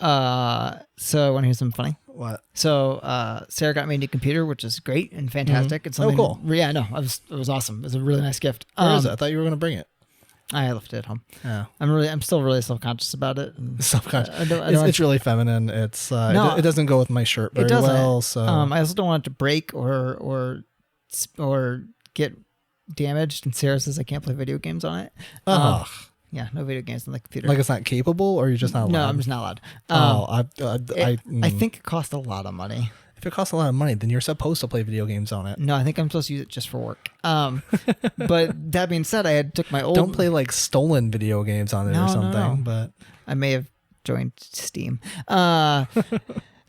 So I want to hear something funny. What? So Sarah got me a new computer, which is great and fantastic. Mm-hmm. It's something. Cool. Yeah, no, it was awesome. It was a really nice gift. Where is it? I thought you were going to bring it. I left it at home. Yeah. I'm still really self-conscious about it. Self-conscious. It's really feminine. It's it doesn't go with my shirt very well. So I also don't want it to break or get damaged. And Sarah says I can't play video games on it. Yeah, no video games on the computer. Like it's not capable, or you're just not allowed? No, I'm just not allowed. I think it costs a lot of money. If it costs a lot of money, then you're supposed to play video games on it. No, I think I'm supposed to use it just for work. But that being said, I took my old... Don't play like stolen video games on it or something. No. But I may have joined Steam. But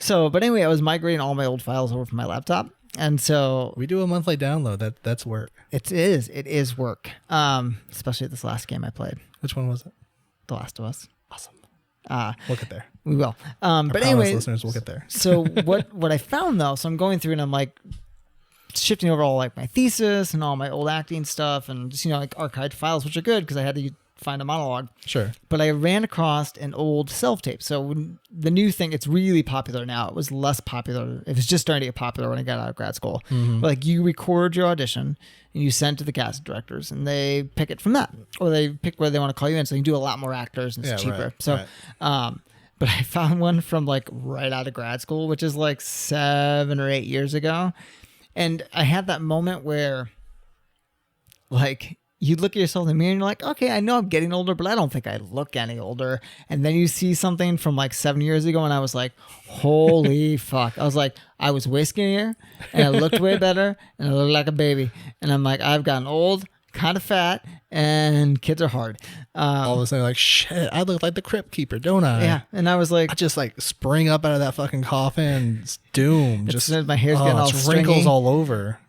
anyway, I was migrating all my old files over from my laptop. And so... We do a monthly download. That's work. It is work. Especially this last game I played. Which one was it? The Last of Us. Awesome. We'll get there. We will. But anyway, listeners, we'll get there. So what I found though, so I'm going through and I'm like shifting over all like my thesis and all my old acting stuff and just, like archived files, which are good because I had to find a monologue. Sure. But I ran across an old self-tape. So the new thing, it's really popular now. It was less popular. It was just starting to get popular when I got out of grad school. Mm-hmm. But like you record your audition and you send it to the casting directors and they pick it from that. Or they pick where they want to call you in. So you can do a lot more actors and it's cheaper. Right, so, but I found one from like right out of grad school, which is like 7 or 8 years ago. And I had that moment where like you look at yourself in the mirror and you're like, okay, I know I'm getting older, but I don't think I look any older. And then you see something from like 7 years ago and I was like, holy fuck. I was like, I was way skinnier and I looked way better and I looked like a baby. And I'm like, I've gotten old, kind of fat, and kids are hard. All of a sudden, like, shit, I look like the Crypt Keeper, don't I? Yeah. And I was like, I just like spring up out of that fucking coffin, it's doom. Just my hair's getting all wrinkles stringy. all over.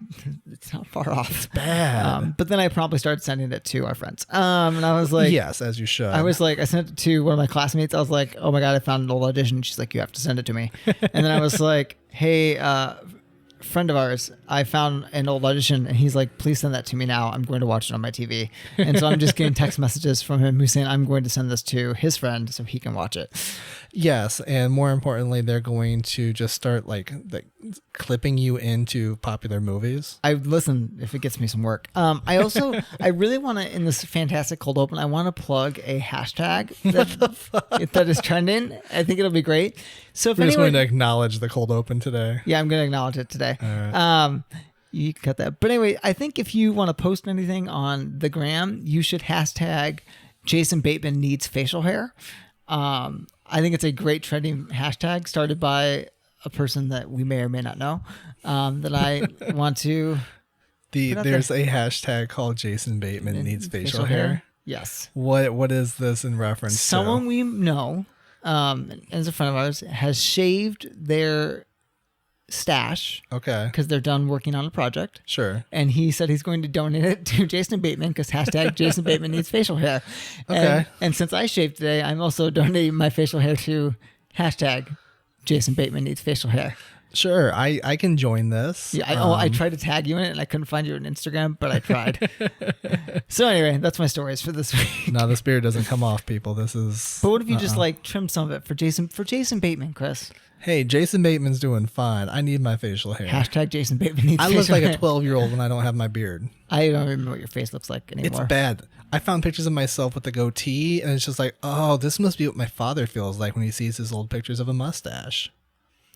It's not far off. It's bad. But then I promptly started sending it to our friends. And I was like, yes, as you should. I was like, I sent it to one of my classmates. I was like, oh my God, I found an old audition. She's like, you have to send it to me. And then I was like, hey, friend of ours, I found an old audition, and he's like, please send that to me now. I'm going to watch it on my TV. And so I'm just getting text messages from him who's saying I'm going to send this to his friend so he can watch it. Yes, and more importantly, they're going to just start like clipping you into popular movies. I listen if it gets me some work. I really want to, in this fantastic cold open, I want to plug a hashtag that is trending. I think it'll be great. So if we're anyone, just going to acknowledge the cold open today. Yeah, I'm going to acknowledge it today. All right. You can cut that. But anyway, I think if you want to post anything on the gram, you should hashtag Jason Bateman needs facial hair. I think it's a great trending hashtag started by a person that we may or may not know, that I want to... There's a hashtag called Jason Bateman needs facial hair. Yes. What is this in reference to? Someone we know, as a friend of ours, has shaved their stash. Okay. Because they're done working on a project. Sure. And he said he's going to donate it to Jason Bateman because hashtag Jason Bateman needs facial hair. Okay. And since I shaved today, I'm also donating my facial hair to hashtag Jason Bateman needs facial hair. Sure, I can join this. Yeah, I tried to tag you in it and I couldn't find you on Instagram, but I tried. So anyway, that's my stories for this week. No, this beard doesn't come off, people. This is... But what if you just like trim some of it for Jason Bateman, Chris? Hey, Jason Bateman's doing fine. I need my facial hair. Hashtag Jason Bateman needs facial hair. I look like a 12-year-old when I don't have my beard. I don't remember what your face looks like anymore. It's bad. I found pictures of myself with the goatee, and it's just like, oh, this must be what my father feels like when he sees his old pictures of a mustache.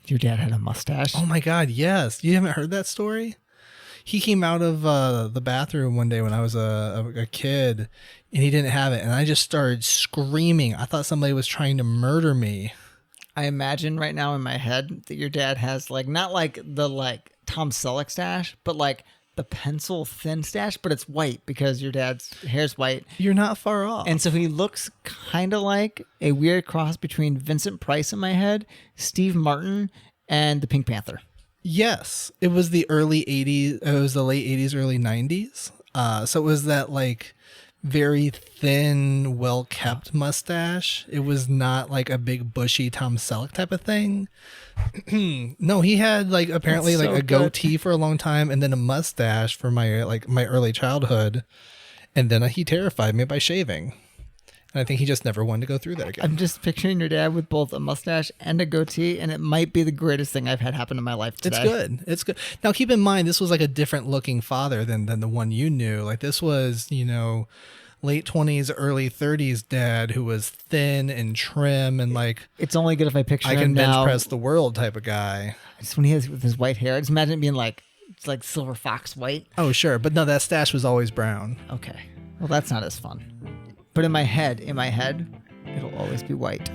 Your dad had a mustache? Oh my God, yes. You haven't heard that story? He came out of the bathroom one day when I was a kid, and he didn't have it, and I just started screaming. I thought somebody was trying to murder me. I imagine right now in my head that your dad has like, not like the like Tom Selleck stash, but like the pencil thin stash, but it's white because your dad's hair's white. You're not far off. And so he looks kind of like a weird cross between Vincent Price in my head, Steve Martin, and the Pink Panther. Yes. It was the early 80s. It was the late 80s, early 90s. So it was that like very thin, well-kept mustache. It was not like a big bushy Tom Selleck type of thing. No, he had like apparently like a goatee for a long time and then a mustache for my early childhood. And then he terrified me by shaving. And I think he just never wanted to go through that again. I'm just picturing your dad with both a mustache and a goatee, and it might be the greatest thing I've had happen in my life today. It's good. It's good. Now, keep in mind, this was like a different looking father than the one you knew. Like this was, late 20s, early 30s dad who was thin and trim and like, It's only good if I picture I him can bench now. press the world type of guy. Just when he has with his white hair, I just imagine it being like, it's like silver fox white. Oh, sure. But no, that stash was always brown. Okay. Well, that's not as fun. But in my head, it'll always be white.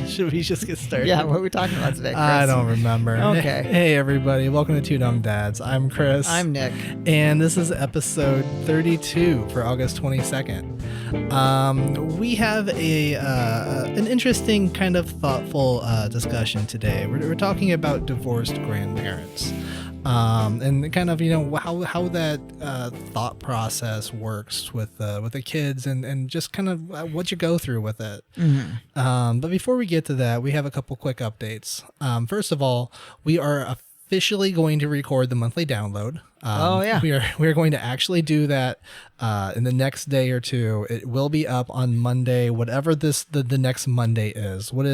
Should we just get started? Yeah, what are we talking about today, Chris? I don't remember. Okay. Hey, everybody. Welcome to Two Dumb Dads. I'm Chris. I'm Nick. And this is episode 32 for August 22nd. We have an interesting kind of thoughtful discussion today. We're talking about divorced grandparents. And kind of, how that thought process works with the kids and just kind of what you go through with it. Mm-hmm. But before we get to that, we have a couple quick updates. First of all, we are officially going to record the monthly download. We are going to actually do that in the next day or two. It will be up on Monday, whatever the next Monday is. What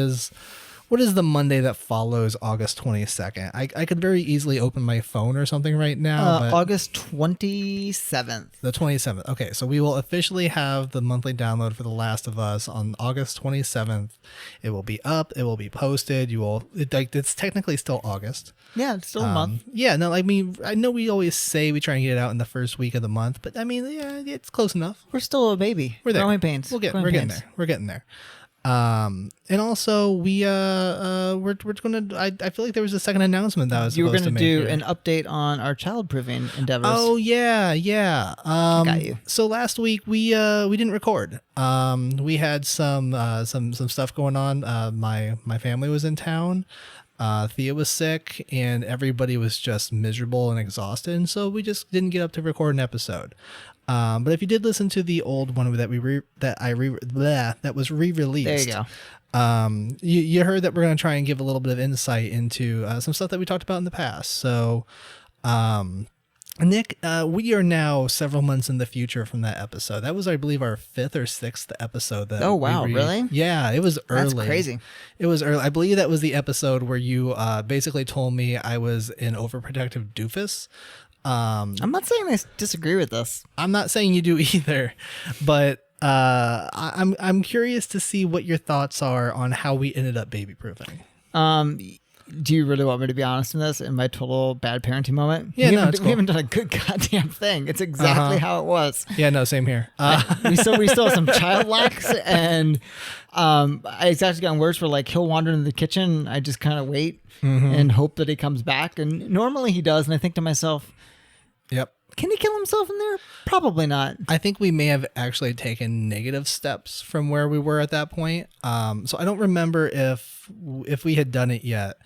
is the Monday that follows August 22nd? I could very easily open my phone or something right now. But August 27th. The 27th. Okay, so we will officially have the monthly download for The Last of Us on August 27th. It will be up. It will be posted. It's technically still August. Yeah, it's still a month. Yeah, no, I mean, I know we always say we try and get it out in the first week of the month, but I mean, yeah, it's close enough. We're still a baby. We're there. Growing pains. We're getting there. We're getting there. And also we're gonna. I feel like there was a second announcement that I was you were supposed gonna to make do here. an update on our child-proofing endeavors. Oh yeah. Got you. So last week we didn't record. We had some stuff going on. My family was in town. Thea was sick, and everybody was just miserable and exhausted, and so we just didn't get up to record an episode. But if you did listen to the old one that was re-released, there you go. You heard that we're going to try and give a little bit of insight into some stuff that we talked about in the past. So, Nick, we are now several months in the future from that episode. That was, I believe, our 5th or 6th episode. Oh, wow. Really? Yeah, it was early. That's crazy. It was early. I believe that was the episode where you basically told me I was an overprotective doofus. I'm not saying I disagree with this. I'm not saying you do either, but I'm curious to see what your thoughts are on how we ended up baby proofing. Do you really want me to be honest in this? In my total bad parenting moment? Yeah, we haven't done a good goddamn thing. It's exactly how it was. Yeah, no, same here. We still have some child locks, and it's actually gotten worse. Where like he'll wander into the kitchen. I just kind of wait and hope that he comes back, and normally he does. And I think to myself, Yep. Can he kill himself in there? Probably not. I think we may have actually taken negative steps from where we were at that point. So I don't remember if we had done it yet.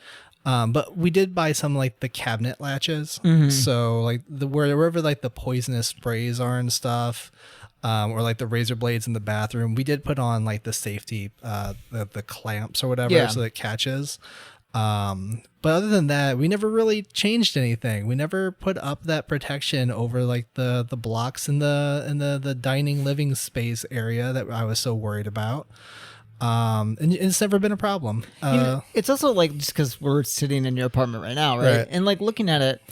But we did buy some like the cabinet latches. Mm-hmm. So like wherever like the poisonous sprays are and stuff, or like the razor blades in the bathroom, we did put on like the safety, the clamps or whatever, so that it catches. But other than that, we never really changed anything. We never put up that protection over like the blocks in the dining living space area that I was so worried about. And it's never been a problem. It's also like just because we're sitting in your apartment right now, right? And like looking at it,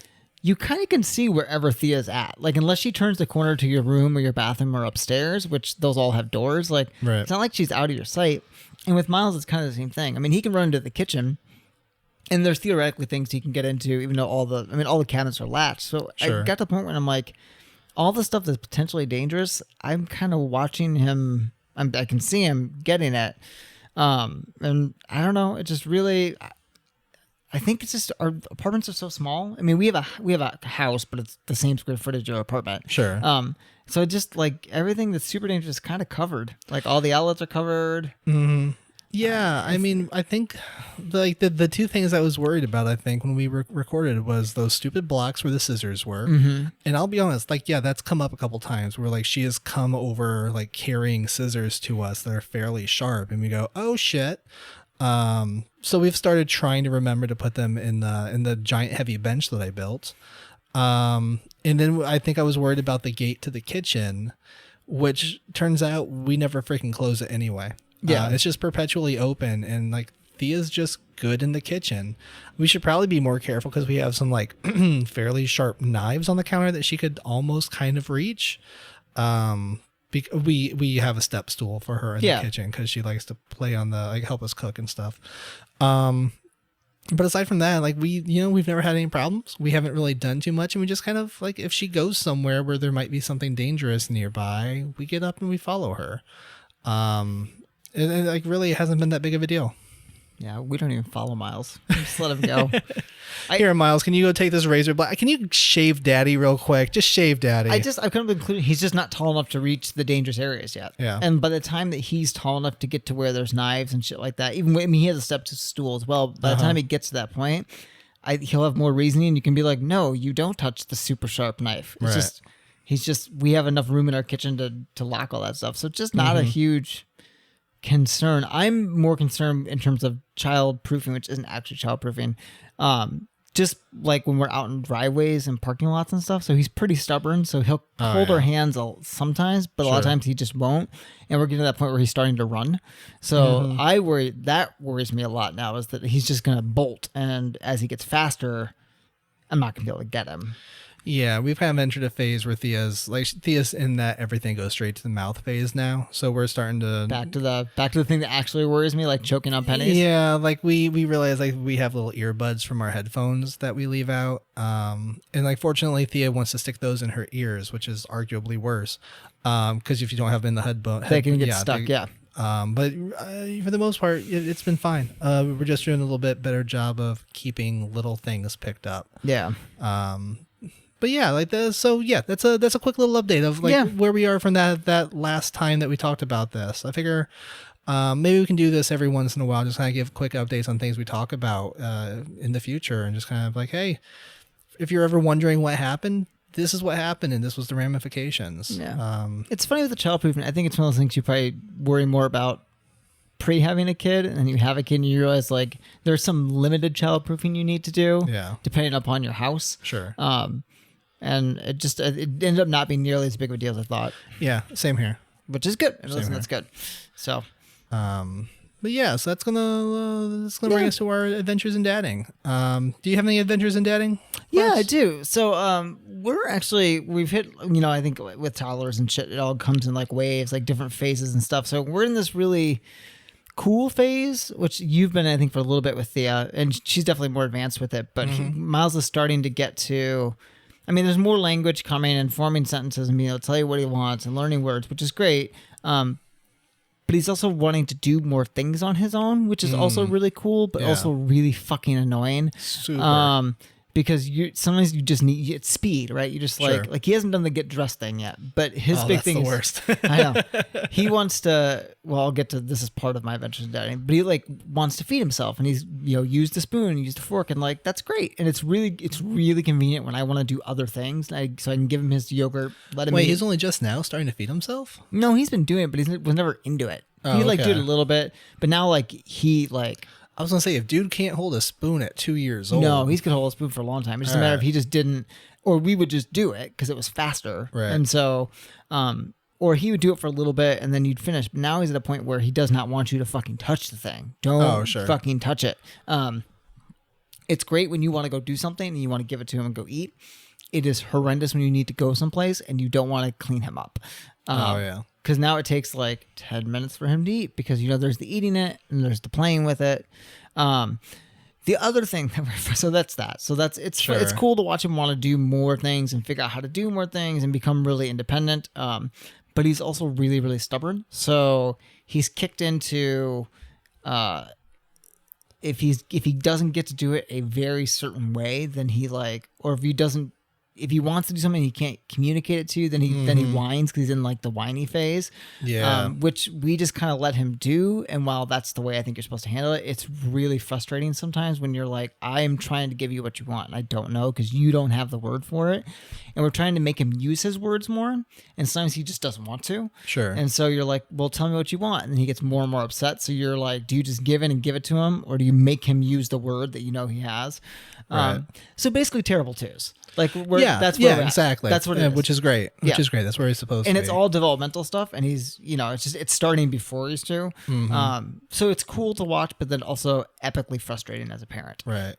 you kind of can see wherever Thea's at. Like unless she turns the corner to your room or your bathroom or upstairs, which those all have doors, like It's not like she's out of your sight. And with Miles, it's kind of the same thing. I mean, he can run into the kitchen. And there's theoretically things he can get into, even though all the cabinets are latched. So I got to the point where I'm like, all the stuff that's potentially dangerous, I'm kind of watching him. I can see him getting it. And I don't know. It just really, I think it's just our apartments are so small. I mean, we have a house, but it's the same square footage of our apartment. Sure. So just like everything that's super dangerous is kind of covered. Like all the outlets are covered. Mm-hmm. Yeah, I mean, I think like the two things I was worried about, I think, when we recorded was those stupid blocks where the scissors were. Mm-hmm. And I'll be honest, like, yeah, that's come up a couple times where like she has come over like carrying scissors to us that are fairly sharp, and we go, oh shit. So we've started trying to remember to put them in the giant heavy bench that I built. And then I think I was worried about the gate to the kitchen, which turns out we never freaking close it anyway. Yeah. It's just perpetually open, and like Thea's just good in the kitchen. We should probably be more careful because we have some like fairly sharp knives on the counter that she could almost kind of reach. We have a step stool for her in the kitchen because she likes to play on the like help us cook and stuff. But aside from that, like we've never had any problems. We haven't really done too much, and we just kind of like if she goes somewhere where there might be something dangerous nearby, we get up and we follow her. It like really hasn't been that big of a deal. Yeah, we don't even follow Miles. We just let him go. Here, Miles, can you go take this razor blade? Can you shave Daddy real quick? Just shave Daddy. I've kind of included he's just not tall enough to reach the dangerous areas yet. Yeah. And by the time that he's tall enough to get to where there's knives and shit like that, even when he has a step stool as well, by the time he gets to that point, he'll have more reasoning, and you can be like, no, you don't touch the super sharp knife. It's we have enough room in our kitchen to lock all that stuff. So it's just not a huge concern. I'm more concerned in terms of child proofing, which isn't actually child proofing. Just like when we're out in driveways and parking lots and stuff. So he's pretty stubborn. So he'll hold our hands sometimes, but a lot of times he just won't. And we're getting to that point where he's starting to run. So that worries me a lot now, is that he's just going to bolt. And as he gets faster, I'm not going to be able to get him. Yeah, we've kind of entered a phase where Thea's in that everything goes straight to the mouth phase now. So we're starting to back to the thing that actually worries me, like choking on pennies. Yeah, like we realize like we have little earbuds from our headphones that we leave out. And like fortunately Thea wants to stick those in her ears, which is arguably worse. Because if you don't have them in the headphone, they can get stuck. But for the most part, it's been fine. We're just doing a little bit better job of keeping little things picked up. Yeah. But yeah, like that's a quick little update of like where we are from that last time that we talked about this. I figure maybe we can do this every once in a while, just kind of give quick updates on things we talk about in the future, and just kind of like, hey, if you're ever wondering what happened, this is what happened, and this was the ramifications. Yeah. It's funny with the childproofing. I think it's one of those things you probably worry more about pre having a kid, and then you have a kid and you realize like there's some limited childproofing you need to do, depending upon your house. Sure. And it ended up not being nearly as big of a deal as I thought. Yeah, same here. Which is good. That's good. So, but yeah, so that's gonna bring us to our adventures in dadding. Do you have any adventures in dadding? Yeah, I do. So, we've hit, I think with toddlers and shit, it all comes in like waves, like different phases and stuff. So we're in this really cool phase, which you've been, I think, for a little bit with Thea, and she's definitely more advanced with it. But Miles is starting to get to. I mean, there's more language coming and forming sentences and being able to tell you what he wants and learning words, which is great. But he's also wanting to do more things on his own, which is also really cool, but also really fucking annoying. Super. Because sometimes you just need it's speed, right? You just like he hasn't done the get dressed thing yet, but his big thing is the worst. I know he wants to. Well, I'll get to this is part of my adventures in dadding, but he like wants to feed himself, and he's used the spoon, and used the fork, and like that's great, and it's really convenient when I want to do other things, so I can give him his yogurt. Let him. Wait, he's only just now starting to feed himself? No, he's been doing it, but he was never into it. He did it a little bit, but now I was going to say, if dude can't hold a spoon at 2 years old. No, he's going to hold a spoon for a long time. It's just a matter of he just didn't, or we would just do it because it was faster. Right. And so, or he would do it for a little bit and then you'd finish. But now he's at a point where he does not want you to fucking touch the thing. Don't fucking touch it. It's great when you want to go do something and you want to give it to him and go eat. It is horrendous when you need to go someplace and you don't want to clean him up. Because now it takes like 10 minutes for him to eat because, there's the eating it and there's the playing with it. The other thing, so that's that. So it's cool to watch him want to do more things and figure out how to do more things and become really independent. But he's also really, really stubborn. So he's kicked into, if he doesn't get to do it a very certain way, then if he wants to do something he can't communicate it to, then he whines because he's in like the whiny phase. Yeah. Which we just kind of let him do. And while that's the way I think you're supposed to handle it, it's really frustrating sometimes when you're like, I'm trying to give you what you want and I don't know because you don't have the word for it. And we're trying to make him use his words more. And sometimes he just doesn't want to. Sure. And so you're like, well, tell me what you want. And then he gets more and more upset. So you're like, do you just give in and give it to him? Or do you make him use the word that he has? Right. So basically terrible twos. Like we're that's where we're at. exactly. That's what it is. Which is great. Which is great. That's where he's supposed and to be. it's all developmental stuff, and he's it's starting before he's 2. So it's cool to watch, but then also epically frustrating as a parent. Right.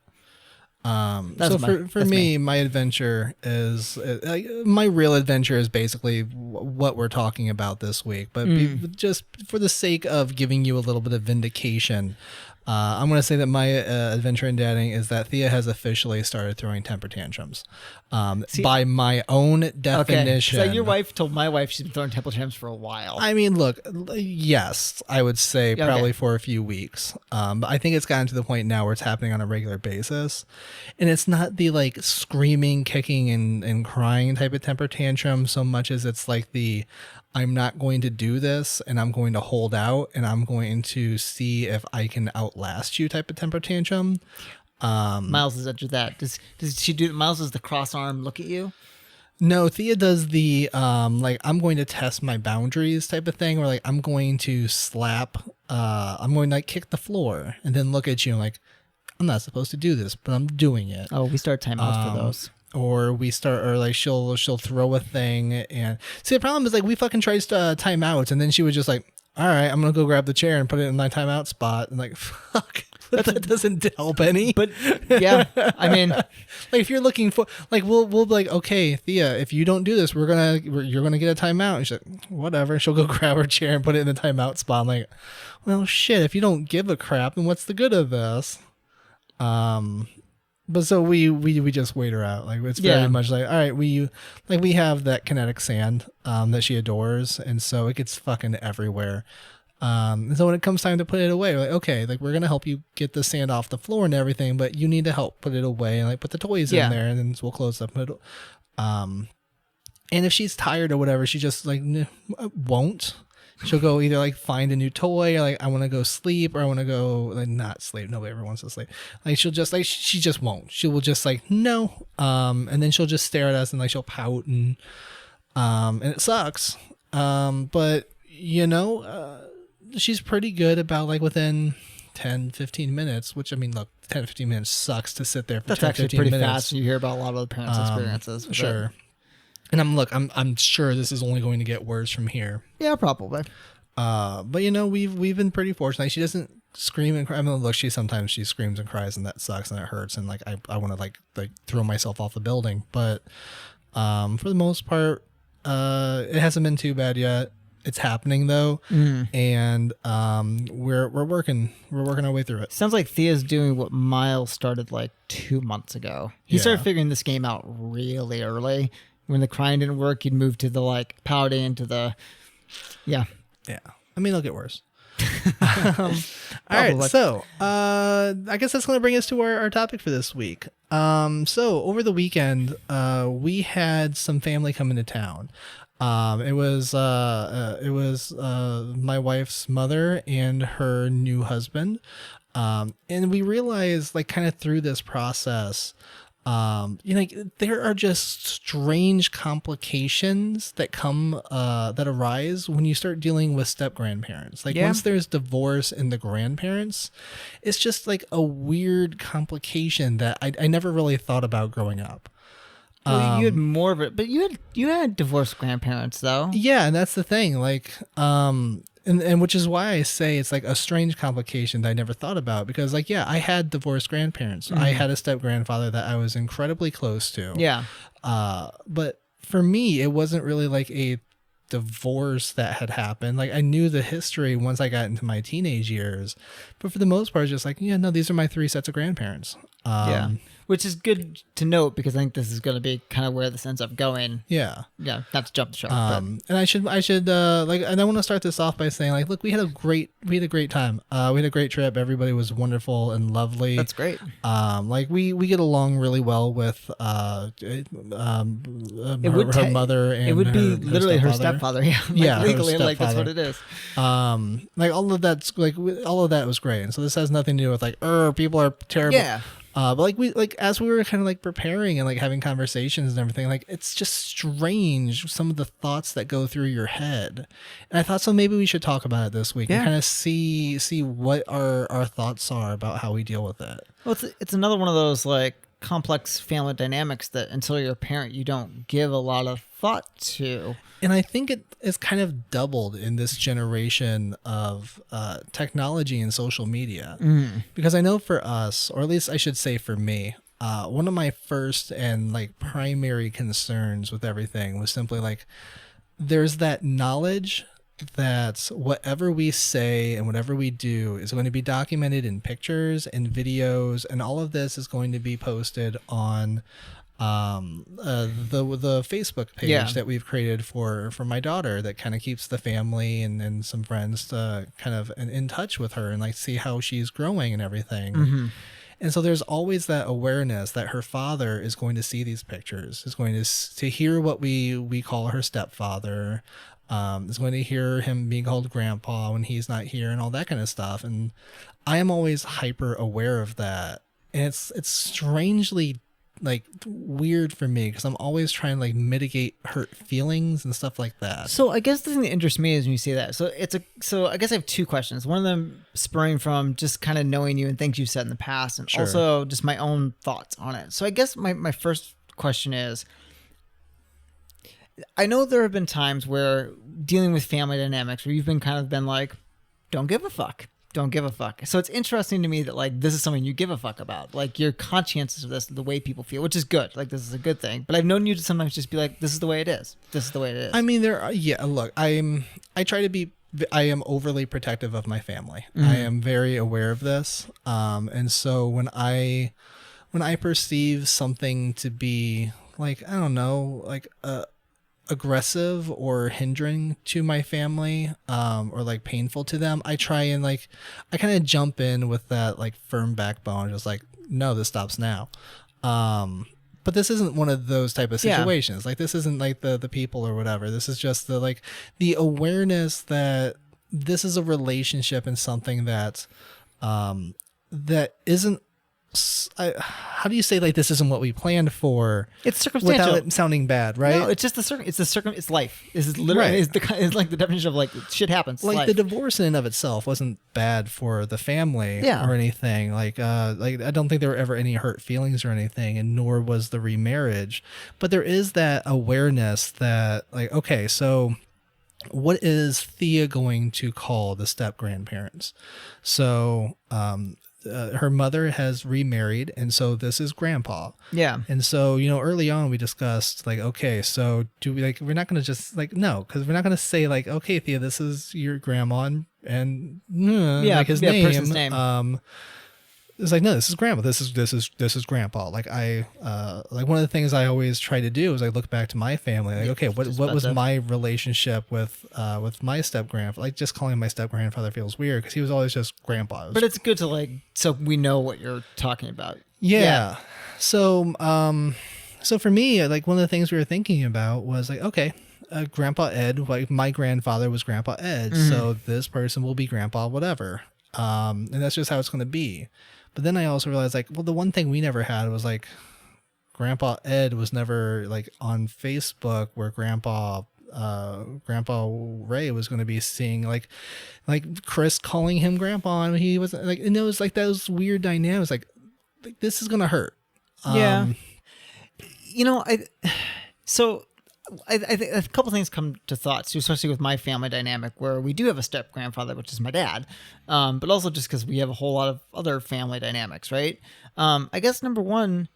That's For me, my adventure is my real adventure is basically what we're talking about this week. But just for the sake of giving you a little bit of vindication, I'm going to say that my adventure in dating is that Thea has officially started throwing temper tantrums. By my own definition. Okay. So your wife told my wife she's been throwing temper tantrums for a while. I mean, look, yes, I would say probably for a few weeks. But I think it's gotten to the point now where it's happening on a regular basis. And it's not the like screaming, kicking, and crying type of temper tantrum so much as it's like the I'm not going to do this and I'm going to hold out and I'm going to see if I can outlast you type of temper tantrum. Miles is under that. Does she do Miles does the cross arm look at you? No, Thea does the like I'm going to test my boundaries type of thing, or like I'm going to slap I'm going to like kick the floor and then look at you and like I'm not supposed to do this, but I'm doing it. Oh, we start timeouts for those. Or we start, or like she'll throw a thing, and see the problem is like we fucking tried timeouts, and then she was just like, all right, I'm gonna go grab the chair and put it in my timeout spot, and like fuck, that doesn't help any. But yeah, I mean, like if you're looking for like we'll be like, okay, Thea, if you don't do this, you're gonna get a timeout. And she's like, whatever. She'll go grab her chair and put it in the timeout spot. I'm like, well, shit. If you don't give a crap, then what's the good of this? But so we just wait her out. Like it's very much like, all right, we have that kinetic sand that she adores, and so it gets fucking everywhere. And so when it comes time to put it away, we're like, okay, like we're gonna help you get the sand off the floor and everything, but you need to help put it away and like put the toys in there, and then we'll close up. And if she's tired or whatever, she just like won't. She'll go either like find a new toy or like I want to go sleep or I want to go like not sleep. Nobody ever wants to sleep. Like she'll just like she just won't. She will just like no. And then she'll just stare at us and like she'll pout and it sucks. But you know, she's pretty good about like within 10-15 minutes, which I mean, look, 10-15 minutes sucks to sit there for 10-15 minutes. That's actually pretty fast. You hear about a lot of the parents' experiences. Sure. And I'm sure this is only going to get worse from here. Yeah, probably. But you know, we've been pretty fortunate. She doesn't scream and cry. I mean, look, sometimes she screams and cries, and that sucks and it hurts, and like I want to like throw myself off the building. But for the most part, it hasn't been too bad yet. It's happening though, and we're working our way through it. Sounds like Thea's doing what Miles started like 2 months ago. He started figuring this game out really early. When the crying didn't work, he'd move to the like pouting into the yeah. I mean, it'll get worse. All right, so I guess that's going to bring us to our topic for this week. So over the weekend, we had some family come into town. It was my wife's mother and her new husband, and we realized like kind of through this process. There are just strange complications that come, that arise when you start dealing with step grandparents. Like once there's divorce in the grandparents, it's just like a weird complication that I never really thought about growing up. Well, you had more of it, but you had divorced grandparents though. Yeah, and that's the thing. Like, and which is why I say it's like a strange complication that I never thought about because like, I had divorced grandparents. I had a step grandfather that I was incredibly close to. Yeah. But for me, it wasn't really like a divorce that had happened. Like I knew the history once I got into my teenage years, but for the most part, just like, no, these are my 3 sets of grandparents. Which is good to note because I think this is going to be kind of where this ends up going. Yeah. Yeah. Not to jump the shark. And I should like, and I want to start this off by saying like, look, we had a great time. We had a great trip. Everybody was wonderful and lovely. That's great. Like we get along really well with, her mother and it would be literally her stepfather. Yeah. Legally, like that's what it is. Like all of that was great. And so this has nothing to do with like, people are terrible. Yeah. But like as we were kind of like preparing and like having conversations and everything, like it's just strange some of the thoughts that go through your head. And I thought so maybe we should talk about it this week and kind of see what our thoughts are about how we deal with it. Well, it's another one of those like complex family dynamics that until you're a parent, you don't give a lot of thought to. And I think it is kind of doubled in this generation of technology and social media. Because I know for us, or at least I should say for me, one of my first and like primary concerns with everything was simply like, there's that knowledge that whatever we say and whatever we do is going to be documented in pictures and videos, and all of this is going to be posted on the Facebook page that we've created for my daughter, that kind of keeps the family and some friends kind of in touch with her and like see how she's growing and everything. And so there's always that awareness that her father is going to see these pictures, is going to hear what we call her stepfather, is going to hear him being called grandpa when he's not here and all that kind of stuff. And I am always hyper aware of that. And it's strangely like weird for me because I'm always trying to like mitigate hurt feelings and stuff like that. So I guess the thing that interests me is when you say that. So I guess I have two questions. One of them spurring from just kind of knowing you and things you've said in the past, and also just my own thoughts on it. So I guess my first question is, I know there have been times where dealing with family dynamics where you've been like, don't give a fuck. Don't give a fuck. So it's interesting to me that like this is something you give a fuck about. Like you're conscientious of this, the way people feel, which is good. Like this is a good thing. But I've known you to sometimes just be like, this is the way it is. This is the way it is. I mean, look, I try to be, I am overly protective of my family. I am very aware of this. And so when I perceive something to be like, I don't know, like aggressive or hindering to my family, or like painful to them, I try and like, I kind of jump in with that like firm backbone, just like, no, this stops now. But this isn't one of those type of situations. Like this isn't like the people or whatever. This is just the awareness that this is a relationship and something that, that isn't, how do you say like this isn't what we planned for? It's circumstantial without it sounding bad, right? No, it's just it's life. It's literally it's like the definition of like shit happens. Like life. The divorce in and of itself wasn't bad for the family or anything. Like I don't think there were ever any hurt feelings or anything, and nor was the remarriage. But there is that awareness that like, okay, so what is Thea going to call the step grandparents? So her mother has remarried, and so this is grandpa. Yeah. And so, early on we discussed like, okay, so do we we're not going to just no, because we're not going to say like, okay, Thea, this is your grandma and like his name. Person's name. It's like, no, this is grandpa. This is grandpa. Like like one of the things I always try to do is I look back to my family. Like, okay, what was my relationship with my step grandfather? Like just calling my step grandfather feels weird because he was always just grandpa. But it's good to so we know what you're talking about. Yeah. So so for me, like one of the things we were thinking about was like, okay, Grandpa Ed, like my grandfather was Grandpa Ed, so this person will be Grandpa whatever. And that's just how it's going to be. But then I also realized like, well, the one thing we never had was like Grandpa Ed was never like on Facebook where Grandpa Ray was going to be seeing like Chris calling him grandpa, and he wasn't like, and it was like those weird dynamics. Like this is going to hurt. I think a couple things come to thoughts too, especially with my family dynamic where we do have a step grandfather, which is my dad, but also just because we have a whole lot of other family dynamics, right? I guess number one,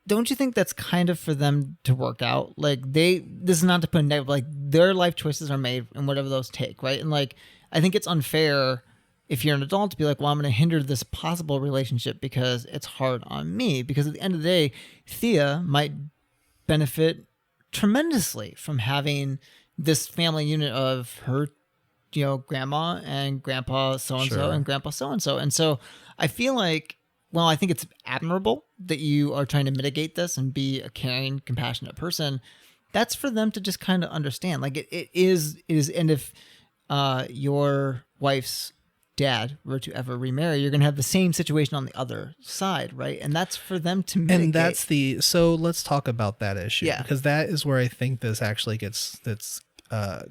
don't you think that's kind of for them to work out? Like this is not to put in negative, like their life choices are made and whatever those take, right? And like I think it's unfair if you're an adult to be like, well, I'm going to hinder this possible relationship because it's hard on me. Because at the end of the day, Thea might benefit tremendously from having this family unit of her, grandma and grandpa so-and-so and grandpa so-and-so. And so I feel like, well, I think it's admirable that you are trying to mitigate this and be a caring, compassionate person. That's for them to just kind of understand. Like it is, and if your wife's dad were to ever remarry, you're going to have the same situation on the other side, right? And that's for them to mitigate. And so let's talk about that issue, because that is where I think this actually gets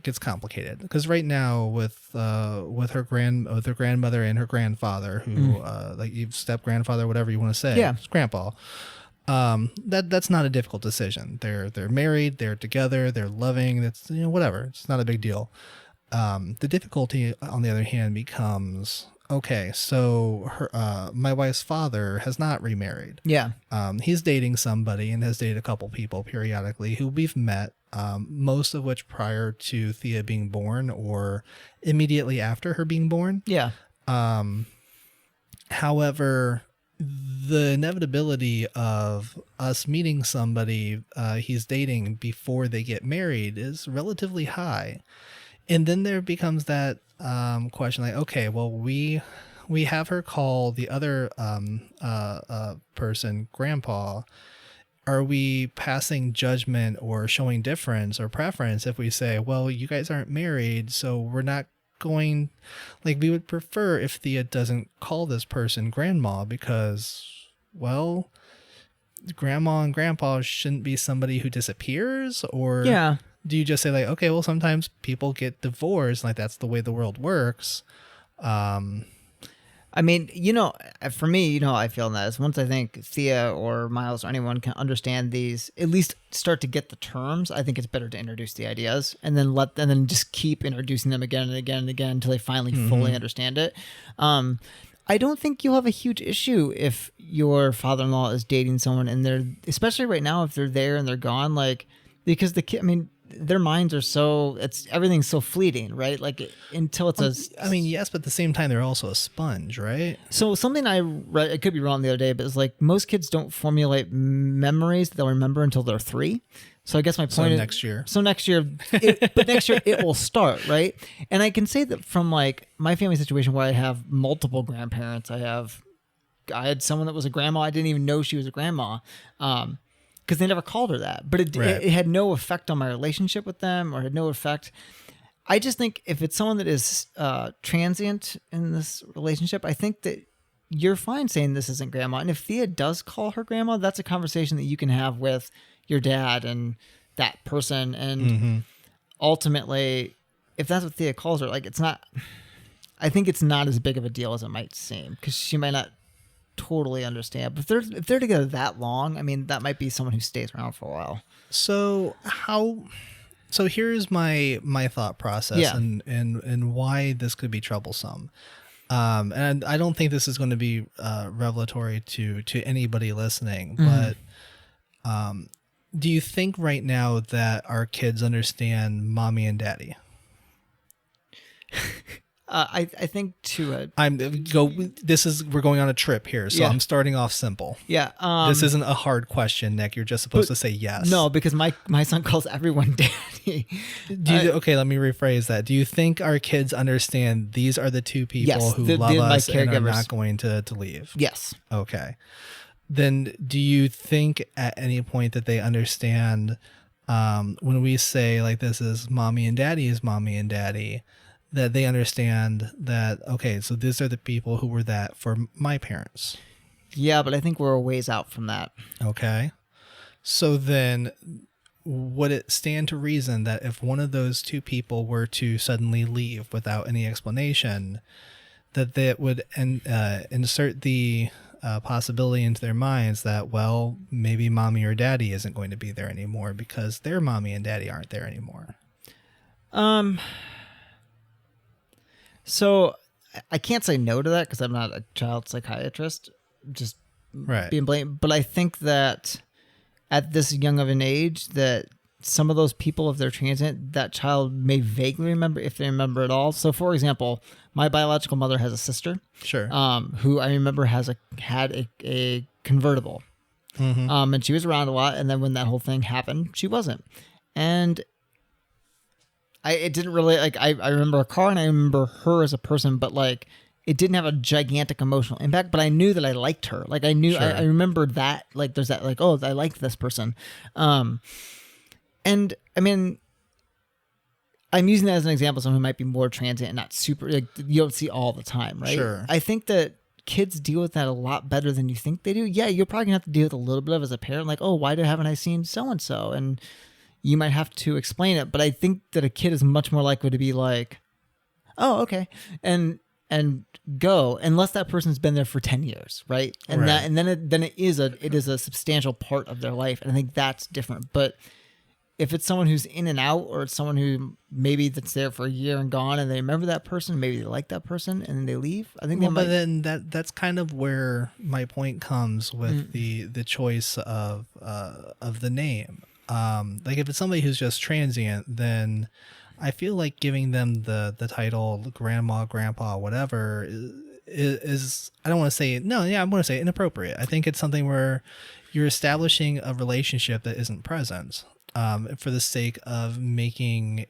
gets complicated, because right now with her grandmother and her grandfather, who like you step grandfather, whatever you want to say, Yeah. it's grandpa. That's not a difficult decision. They're married, they're together, they're loving. That's, whatever. It's not a big deal. The difficulty, on the other hand, becomes, okay, so my wife's father has not remarried. Yeah. He's dating somebody and has dated a couple people periodically who we've met, most of which prior to Thea being born or immediately after her being born. Yeah. However, the inevitability of us meeting somebody he's dating before they get married is relatively high. And then there becomes that question, like, okay, well, we have her call the other person grandpa. Are we passing judgment or showing difference or preference if we say, well, you guys aren't married, so we're not going, like, we would prefer if Thea doesn't call this person grandma because, well, grandma and grandpa shouldn't be somebody who disappears? Or Yeah. do you just say, like, okay, well, sometimes people get divorced, like that's the way the world works? I mean, for me, I feel that is once I think Thea or Miles or anyone can understand these, at least start to get the terms, I think it's better to introduce the ideas and then just keep introducing them again and again and again until they finally fully understand it. I don't think you'll have a huge issue if your father-in-law is dating someone and they're, especially right now, if they're there and they're gone, like, because the kid, I mean, their minds are everything's so fleeting, right? Like until it's yes, but at the same time, they're also a sponge, right? So something I read, I could be wrong the other day, but it's like most kids don't formulate memories that they'll remember until they're 3. So I guess my point is next year. So next year, but next year it will start, right? And I can say that from like my family situation where I have multiple grandparents. I had someone that was a grandma. I didn't even know she was a grandma. Because they never called her that, but it had no effect on my relationship with them or had no effect. I just think if it's someone that is transient in this relationship, I think that you're fine saying this isn't grandma. And if Thea does call her grandma, that's a conversation that you can have with your dad and that person. And ultimately, if that's what Thea calls her, like I think it's not as big of a deal as it might seem because she might not totally understand, but if they're together that long, I mean, that might be someone who stays around for a while. So here's my thought process and why this could be troublesome. And I don't think this is going to be revelatory to anybody listening, but do you think right now that our kids understand mommy and daddy? I think we're going on a trip here, so I'm starting off simple. Yeah. This isn't a hard question, Nick. You're just supposed to say yes. No, because my son calls everyone daddy. Okay, let me rephrase that. Do you think our kids understand these are the two people who love us and are not going to leave? Yes. Okay. Then do you think at any point that they understand when we say like this is mommy and daddy is mommy and daddy, that they understand that, okay, so these are the people who were that for my parents? Yeah, but I think we're a ways out from that. Okay. So then would it stand to reason that if one of those two people were to suddenly leave without any explanation, that they would insert the possibility into their minds that, well, maybe mommy or daddy isn't going to be there anymore because their mommy and daddy aren't there anymore? So I can't say no to that because I'm not a child psychiatrist, just being blamed. But I think that at this young of an age that some of those people, if they're transient, that child may vaguely remember, if they remember at all. So for example, my biological mother has a sister, sure, who I remember had a convertible, and she was around a lot. And then when that whole thing happened, she wasn't. And it didn't really, like, I remember a car and I remember her as a person, but like it didn't have a gigantic emotional impact, but I knew that I liked her. Like I knew, sure. I remembered that, like there's that, like, oh, I like this person. And I mean, I'm using that as an example of someone who might be more transient and not super, like you don't see all the time, right? Sure. I think that kids deal with that a lot better than you think they do. Yeah, you're probably gonna have to deal with a little bit of as a parent, like, oh, why haven't I seen so-and-so? And you might have to explain it. But I think that a kid is much more likely to be like, oh, okay. And go, unless that person's been there for 10 years. Right. And Right. then it is a substantial part of their life. And I think that's different. But if it's someone who's in and out, or it's someone who maybe that's there for a year and gone, and they remember that person, maybe they like that person, and then they leave. I think But then that's kind of where my point comes with the choice of the name. Like if it's somebody who's just transient, then I feel like giving them the title grandma, grandpa, whatever is I don't want to say no, yeah, I'm going to say inappropriate. I think it's something where you're establishing a relationship that isn't present. For the sake of making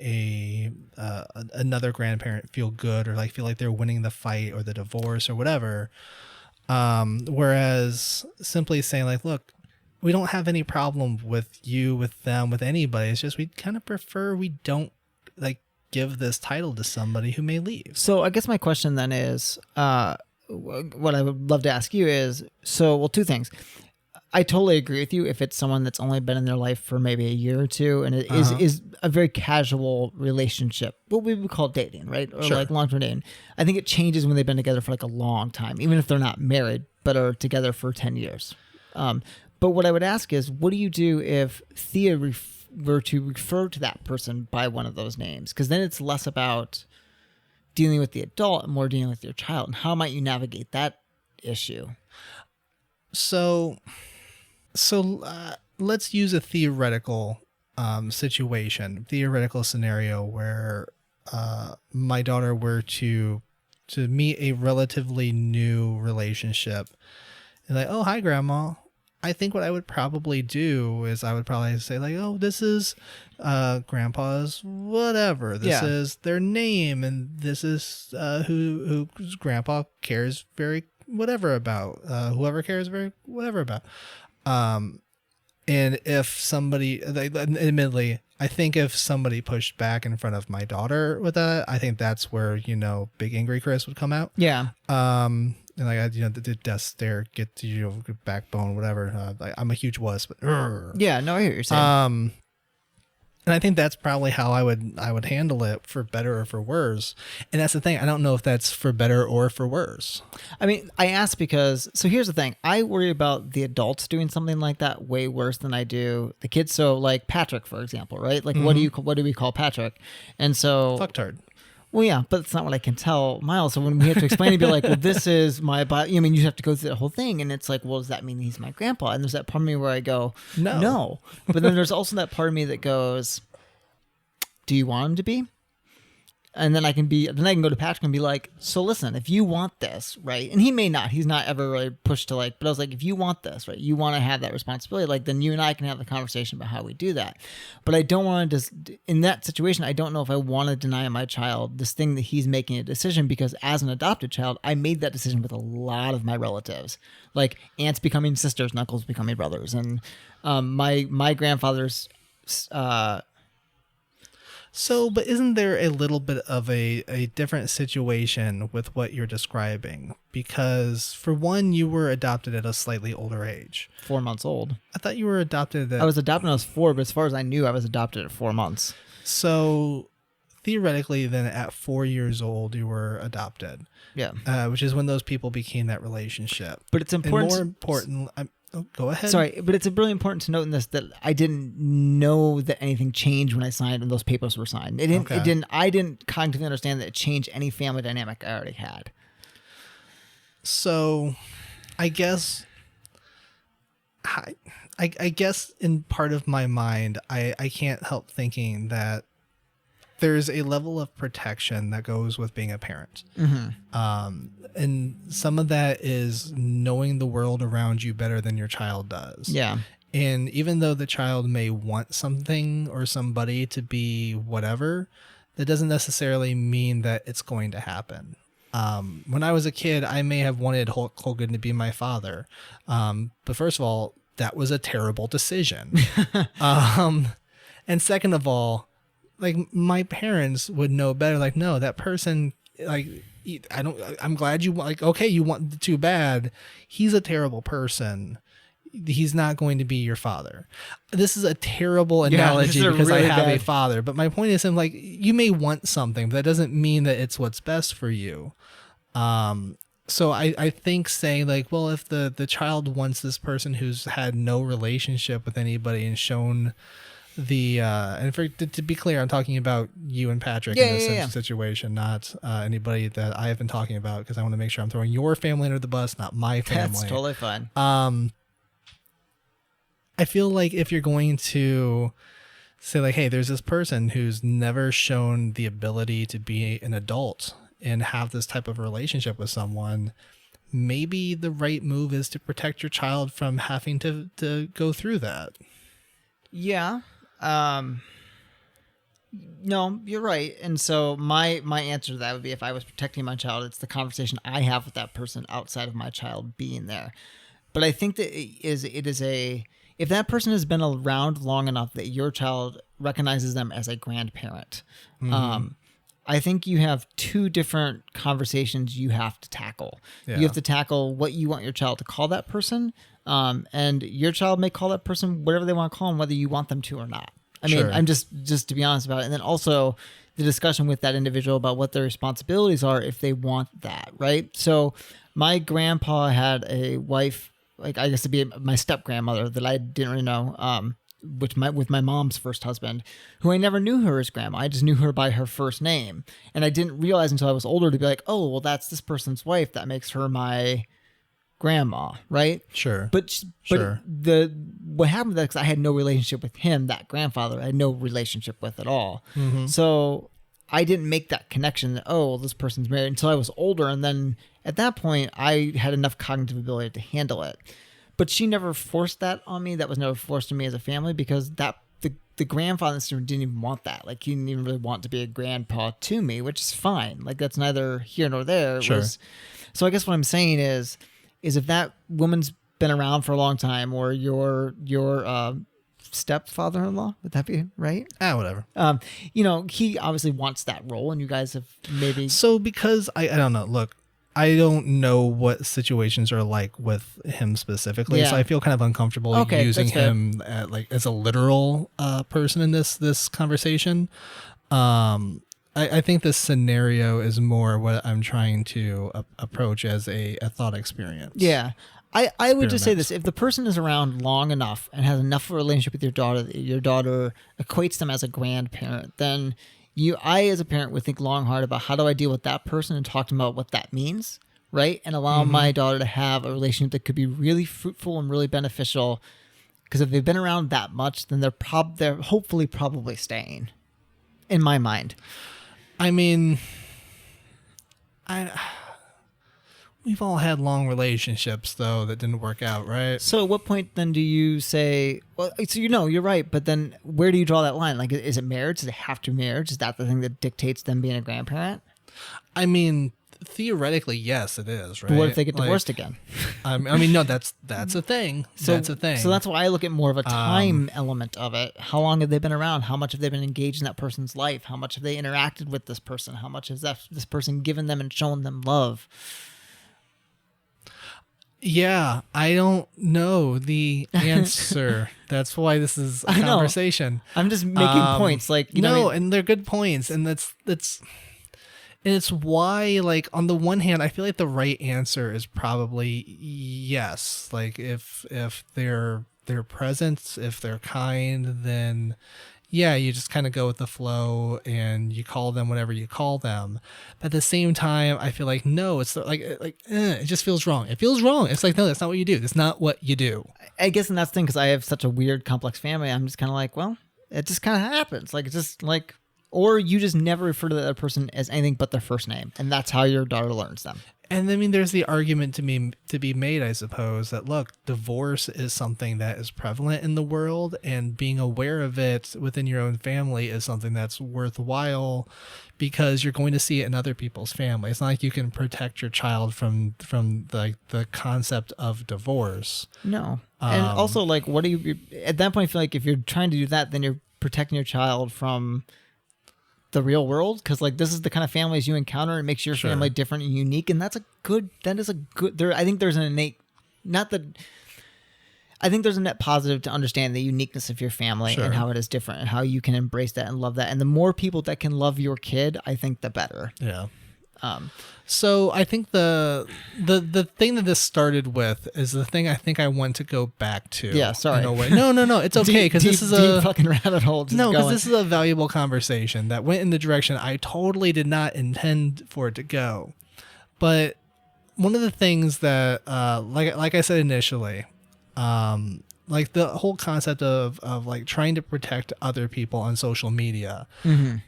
another grandparent feel good, or like feel like they're winning the fight or the divorce or whatever. Whereas simply saying like, look, we don't have any problem with you, with them, with anybody. It's just we kind of prefer we don't like give this title to somebody who may leave. So I guess my question then is, what I would love to ask you is, two things. I totally agree with you if it's someone that's only been in their life for maybe a year or two, and it is a very casual relationship, what we would call dating, right? Or Sure. like long-term dating. I think it changes when they've been together for like a long time, even if they're not married, but are together for 10 years. But what I would ask is, what do you do if Thea were to refer to that person by one of those names? Because then it's less about dealing with the adult and more dealing with your child. And how might you navigate that issue? So let's use a theoretical theoretical scenario where my daughter were to meet a relatively new relationship, and like, oh, hi, grandma. I think what I would probably do is I would probably say like, oh, this is grandpa's whatever. This is their name, and this is who grandpa cares very whatever about. Whoever cares very whatever about. And if somebody, admittedly, I think if somebody pushed back in front of my daughter with that, I think that's where, big angry Chris would come out. Yeah. And like, the death stare, get to, backbone, whatever. Like, I'm a huge wuss, but yeah, no, I hear what you're saying. and I think that's probably how I would handle it, for better or for worse. And that's the thing. I don't know if that's for better or for worse. I mean, I ask because, so here's the thing. I worry about the adults doing something like that way worse than I do the kids. So like Patrick, for example, right? Like what do we call Patrick? And so Fucktard. Well, yeah, but it's not what I can tell Miles. So when we have to explain, he'd be like, well, this is my body. I mean, you have to go through the whole thing. And it's like, well, does that mean he's my grandpa? And there's that part of me where I go, no. But then there's also that part of me that goes, do you want him to be? And then I can go to Patrick and be like, so listen, if you want this, right? And he may not, he's not ever really pushed to like, but I was like, if you want this, right? You want to have that responsibility, like then you and I can have the conversation about how we do that. But I don't want to just, in that situation, I don't know if I want to deny my child this thing that he's making a decision, because as an adopted child, I made that decision with a lot of my relatives, like aunts becoming sisters, and uncles becoming brothers. And my grandfather's, So, but isn't there a little bit of a different situation with what you're describing? Because for one, you were adopted at a slightly older age. 4 months old. I thought you were adopted at... I was adopted when I was 4, but as far as I knew, I was adopted at 4 months. So theoretically, then at 4 years old, you were adopted. Yeah. Which is when those people became that relationship. But it's important. And more important... go ahead. Sorry, but it's really important to note in this that I didn't know that anything changed when I signed and those papers were signed. It didn't. Okay. It didn't. I didn't cognitively understand that it changed any family dynamic I already had. So, I guess, I guess in part of my mind, I can't help thinking that there's a level of protection that goes with being a parent. And some of that is knowing the world around you better than your child does. Yeah. And even though the child may want something or somebody to be whatever, that doesn't necessarily mean that it's going to happen. When I was a kid, I may have wanted Hulk Hogan to be my father. But first of all, that was a terrible decision. And second of all, like my parents would know better. Like, no, that person, like, I'm glad you like, okay, you want too bad. He's a terrible person. he's not going to be your father. This is a terrible Yeah, analogy this is a because really I have a bad- father, but my point is, like, you may want something, but that doesn't mean that it's what's best for you. So I think saying like, well, if the child wants this person who's had no relationship with anybody and shown the and to be clear, I'm talking about you and Patrick in this situation, not anybody that I have been talking about, because I want to make sure I'm throwing your family under the bus, not my family. That's totally fine. I feel like if you're going to say like, hey, there's this person who's never shown the ability to be an adult and have this type of relationship with someone, maybe the right move is to protect your child from having to go through that. Yeah. No, you're right. And so my answer to that would be, if I was protecting my child, it's the conversation I have with that person outside of my child being there. But I think that if that person has been around long enough that your child recognizes them as a grandparent, I think you have two different conversations you have to tackle. Yeah. You have to tackle what you want your child to call that person, and your child may call that person whatever they want to call them, whether you want them to or not. I mean, I'm just to be honest about it. And then also the discussion with that individual about what their responsibilities are if they want that, right? So my grandpa had a wife, like I guess to be my step grandmother that I didn't really know, with my mom's first husband, who I never knew her as grandma. I just knew her by her first name. And I didn't realize until I was older to be like, oh, well, that's this person's wife. That makes her my grandma, right? Sure. But what happened with that, because I had no relationship with him, that grandfather, I had no relationship with at all. So I didn't make that connection that, oh, well, this person's married, until I was older. And then at that point, I had enough cognitive ability to handle it. But she never forced that on me. That was never forced on me as a family, because the grandfather didn't even want that. Like, he didn't even really want to be a grandpa to me, which is fine. Like, that's neither here nor there. Sure. So I guess what I'm saying is if that woman's been around for a long time, or your stepfather-in-law, would that be right? Whatever. He obviously wants that role, and you guys have maybe. So because I don't know, look, I don't know what situations are like with him specifically, so I feel kind of uncomfortable using him as a literal person in this conversation. I think this scenario is more what I'm trying to approach as a thought experience. Yeah. I would just say this: if the person is around long enough and has enough of a relationship with your daughter equates them as a grandparent, then I as a parent would think long hard about, how do I deal with that person, and talk to them about what that means, right? And allow my daughter to have a relationship that could be really fruitful and really beneficial. Because if they've been around that much, then they're hopefully probably staying, in my mind. I mean, we've all had long relationships, though, that didn't work out, right? So at what point then do you say, well, so you're right, but then where do you draw that line? Like, is it marriage? Does it have to be marriage? Is that the thing that dictates them being a grandparent? I mean, theoretically, yes, it is, right? But what if they get divorced again? I mean, no, that's a thing. That's a thing. So that's why I look at more of a time element of it. How long have they been around? How much have they been engaged in that person's life? How much have they interacted with this person? How much has this person given them and shown them love? Yeah, I don't know the answer. That's why this is a conversation. I'm just making points, like, and they're good points, and it's why, like, on the one hand, I feel like the right answer is probably yes. Like, if they're present, if they're kind, then yeah, you just kind of go with the flow and you call them whatever you call them. But at the same time, I feel like, no, it's like it just feels wrong. It feels wrong. It's like, no, that's not what you do. That's not what you do. I guess, and that's the thing, because I have such a weird, complex family. I'm just kind of like, well, it just kind of happens. Like, it's just like, or you just never refer to the other person as anything but their first name, and that's how your daughter learns them. And I mean, there's the argument to be made, I suppose, that look, divorce is something that is prevalent in the world, and being aware of it within your own family is something that's worthwhile, because you're going to see it in other people's family. It's not like you can protect your child from the concept of divorce. No. And also, like, what do you, at that point, I feel like if you're trying to do that, then you're protecting your child from the real world, because like, this is the kind of families you encounter. It makes your family different and unique, and I think there's an innate, not that, I think there's a net positive to understand the uniqueness of your family Sure. and how it is different and how you can embrace that and love that. And the more people that can love your kid, I think the better. Yeah. So I think the thing that this started with is the thing I think I want to go back to. Yeah, sorry. In a way. No, it's okay because this is deep fucking rabbit hole. No, because this is a valuable conversation that went in the direction I totally did not intend for it to go. But one of the things that, like I said initially, like the whole concept of like trying to protect other people on social media.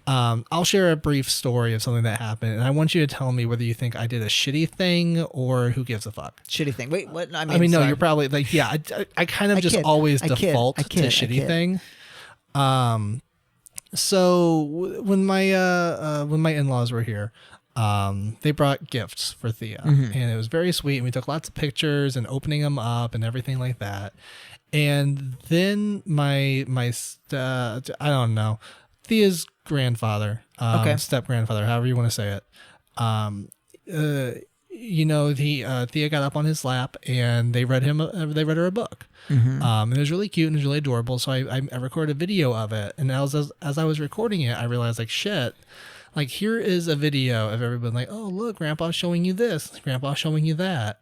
I'll share a brief story of something that happened, and I want you to tell me whether you think I did a shitty thing or who gives a fuck. Shitty thing. Wait, what? I mean, no, sorry. you're probably like, yeah, I kind of just always default to shitty thing. So when my in-laws were here, they brought gifts for Thea, and it was very sweet. And we took lots of pictures and opening them up and everything like that. And then my I don't know, Thea's grandfather, step grandfather, however you want to say it. Thea got up on his lap and they read her a book. And it was really cute and it was really adorable. So I recorded a video of it. And as I was recording it, I realized like, shit, like here is a video of everybody like, oh, look, Grandpa's showing you this, Grandpa's showing you that.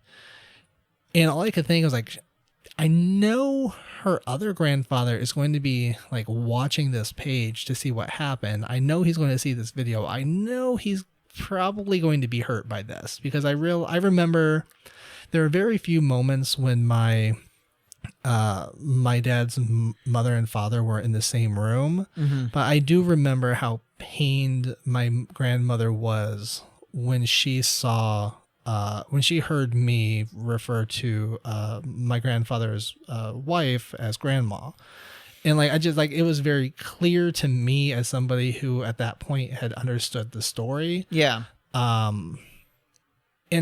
And all I could think was like, I know her other grandfather is going to be like watching this page to see what happened. I know he's going to see this video. I know he's probably going to be hurt by this because I remember there are very few moments when my dad's mother and father were in the same room, but I do remember how pained my grandmother was when she heard me refer to my grandfather's wife as grandma. And like, I just like, it was very clear to me as somebody who at that point had understood the story. Yeah. And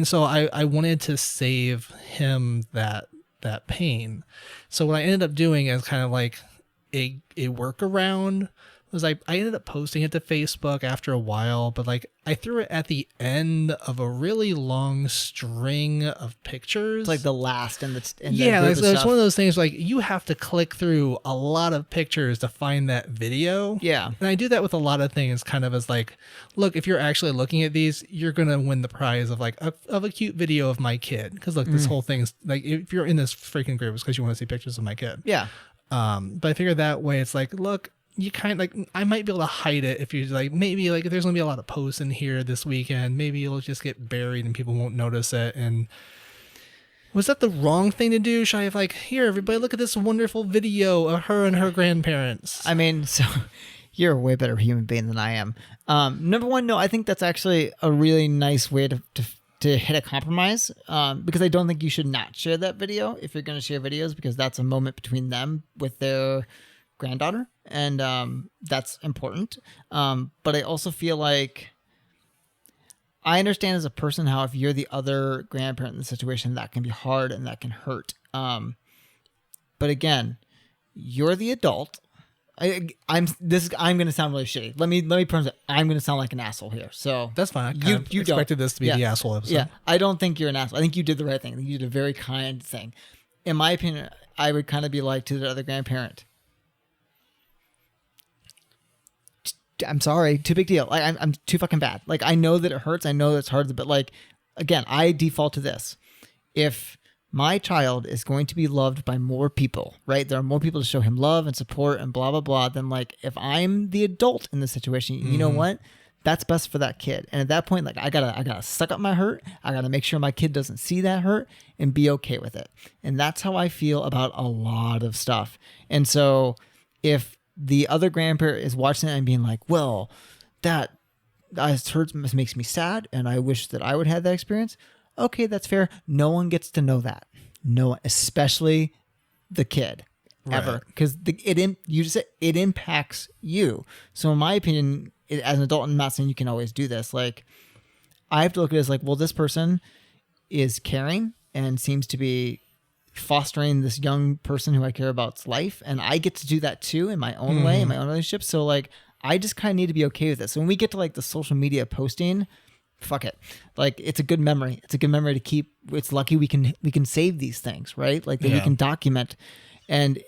so I wanted to save him that pain. So what I ended up doing as kind of like a workaround was I ended up posting it to Facebook after a while, but like I threw it at the end of a really long string of pictures. It's like the last and it's like, it's one of those things like you have to click through a lot of pictures to find that video. Yeah. And I do that with a lot of things kind of as like, look, if you're actually looking at these, you're going to win the prize of like of a cute video of my kid. Cause look, this whole thing's like, if you're in this freaking group, it's because you want to see pictures of my kid. Yeah. But I figured that way it's like, look, you kind of like, I might be able to hide it if you're like, maybe like if there's gonna be a lot of posts in here this weekend, maybe it'll just get buried and people won't notice it. And was that the wrong thing to do? Should I have like, here, everybody look at this wonderful video of her and her grandparents? I mean, so you're a way better human being than I am. Number one, no, I think that's actually a really nice way to hit a compromise, because I don't think you should not share that video if you're going to share videos, because that's a moment between them with their granddaughter, and that's important. But I also feel like I understand as a person how if you're the other grandparent in the situation, that can be hard and that can hurt. But again, you're the adult. I'm going to sound really shitty. Let me preface it. I'm going to sound like an asshole here. So that's fine. You expected this to be the asshole episode. Yeah, I don't think you're an asshole. I think you did the right thing. I think you did a very kind thing. In my opinion, I would kind of be like to the other grandparent, I'm sorry, too big deal. I'm too fucking bad. Like, I know that it hurts. I know that it's hard, but like, again, I default to this. If my child is going to be loved by more people, right? There are more people to show him love and support and blah, blah, blah. Then like, if I'm the adult in this situation, you know what? That's best for that kid. And at that point, like I gotta suck up my hurt. I gotta make sure my kid doesn't see that hurt and be okay with it. And that's how I feel about a lot of stuff. And so if the other grandparent is watching it and being like, well, that hurts, makes me sad, and I wish that I would have that experience. Okay, that's fair. No one gets to know that. No one, especially the kid, ever, because it impacts you. So in my opinion, as an adult, I'm not saying you can always do this. Like, I have to look at it as like, well, this person is caring and seems to be fostering this young person who I care about's life, and I get to do that too in my own way, in my own relationship. So like, I just kind of need to be okay with it. So when we get to like the social media posting, fuck it. Like, it's a good memory. It's a good memory to keep. It's lucky we can save these things, right? Like, that we can document. And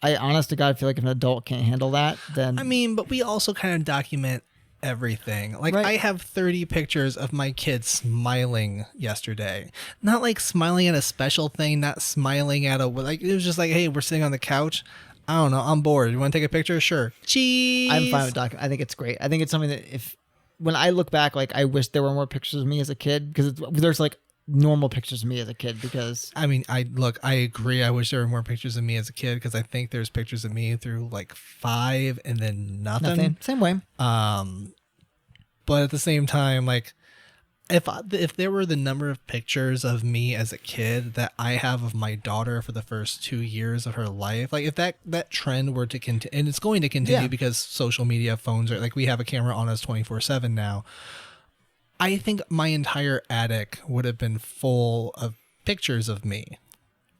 I, honest to God, feel like if an adult can't handle that, then... I mean, but we also kind of document everything. Like, I have 30 pictures of my kids smiling yesterday. Not like smiling at a special thing, not smiling at a... Like, it was just like, hey, we're sitting on the couch. I don't know, I'm bored. You want to take a picture? Sure. Cheese! I'm fine with document. I think it's great. I think it's something that when I look back, like, I wish there were more pictures of me as a kid, because there's, like, normal pictures of me as a kid, because I mean, I agree. I wish there were more pictures of me as a kid, because I think there's pictures of me through like 5 and then nothing. Same way. But at the same time, like, if there were the number of pictures of me as a kid that I have of my daughter for the first 2 years of her life, like, if that trend were to continue, and it's going to continue because social media, phones are like, we have a camera on us 24/7 now. I think my entire attic would have been full of pictures of me.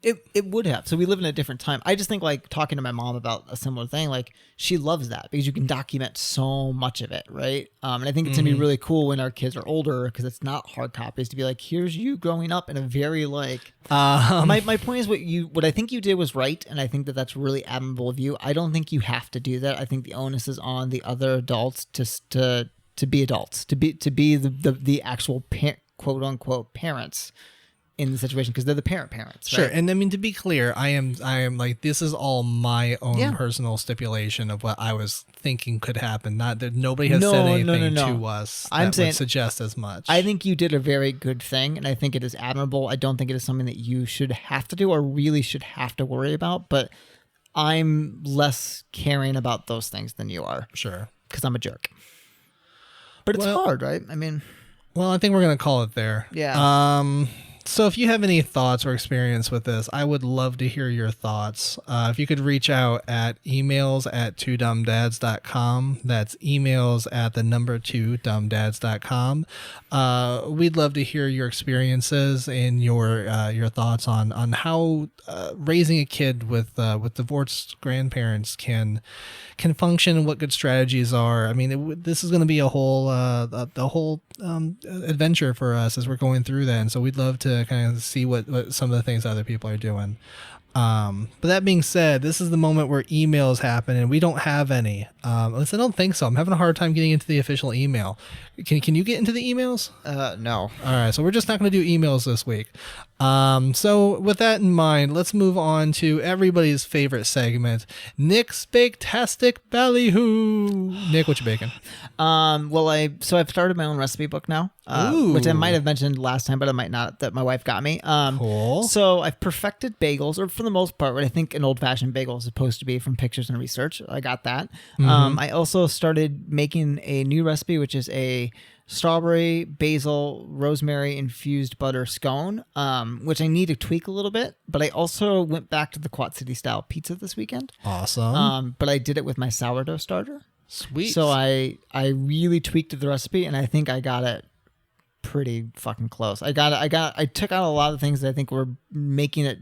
It would have. So we live in a different time. I just think, like, talking to my mom about a similar thing, like, she loves that because you can document so much of it, right? And I think it's gonna be really cool when our kids are older, because it's not hard copies, to be like, here's you growing up in a very, like... My point is, what I think you did was right, and I think that that's really admirable of you. I don't think you have to do that. I think the onus is on the other adults to be adults, to be the actual quote unquote parents in the situation, because they're the parents. Right? Sure. And I mean, to be clear, I am like, this is all my own personal stipulation of what I was thinking could happen. Not that nobody has said anything to us that would suggest as much. I think you did a very good thing, and I think it is admirable. I don't think it is something that you should have to do or really should have to worry about, but I'm less caring about those things than you are. Sure. Because I'm a jerk. But it's hard, right? I mean... Well, I think we're going to call it there. Yeah. So if you have any thoughts or experience with this, I would love to hear your thoughts. If you could reach out at emails@twodumbdads.com. That's emails at the number 2dumbdads.com. We'd love to hear your experiences and your thoughts on how raising a kid with divorced grandparents can function, and what good strategies are. I mean, this is going to be a whole adventure for us as we're going through that, and so we'd love to kind of see what some of the things other people are doing. But that being said, this is the moment where emails happen, and we don't have any. At least I don't think so. I'm having a hard time getting into the official email. Can you get into the emails? No. All right, so we're just not going to do emails this week. So with that in mind, let's move on to everybody's favorite segment, Nick's Baktastic Ballyhoo. Nick, what you baking? Well, I've started my own recipe book now, which I might have mentioned last time, but I might not, that my wife got me. Cool. So I've perfected bagels, or for the most part, what I think an old-fashioned bagel is supposed to be from pictures and research. I got that. I also started making a new recipe, which is a strawberry, basil, rosemary infused butter scone, which I need to tweak a little bit. But I also went back to the Quad City style pizza this weekend. Awesome. But I did it with my sourdough starter. Sweet. So I really tweaked the recipe, and I think I got it pretty fucking close. I took out a lot of things that I think were making it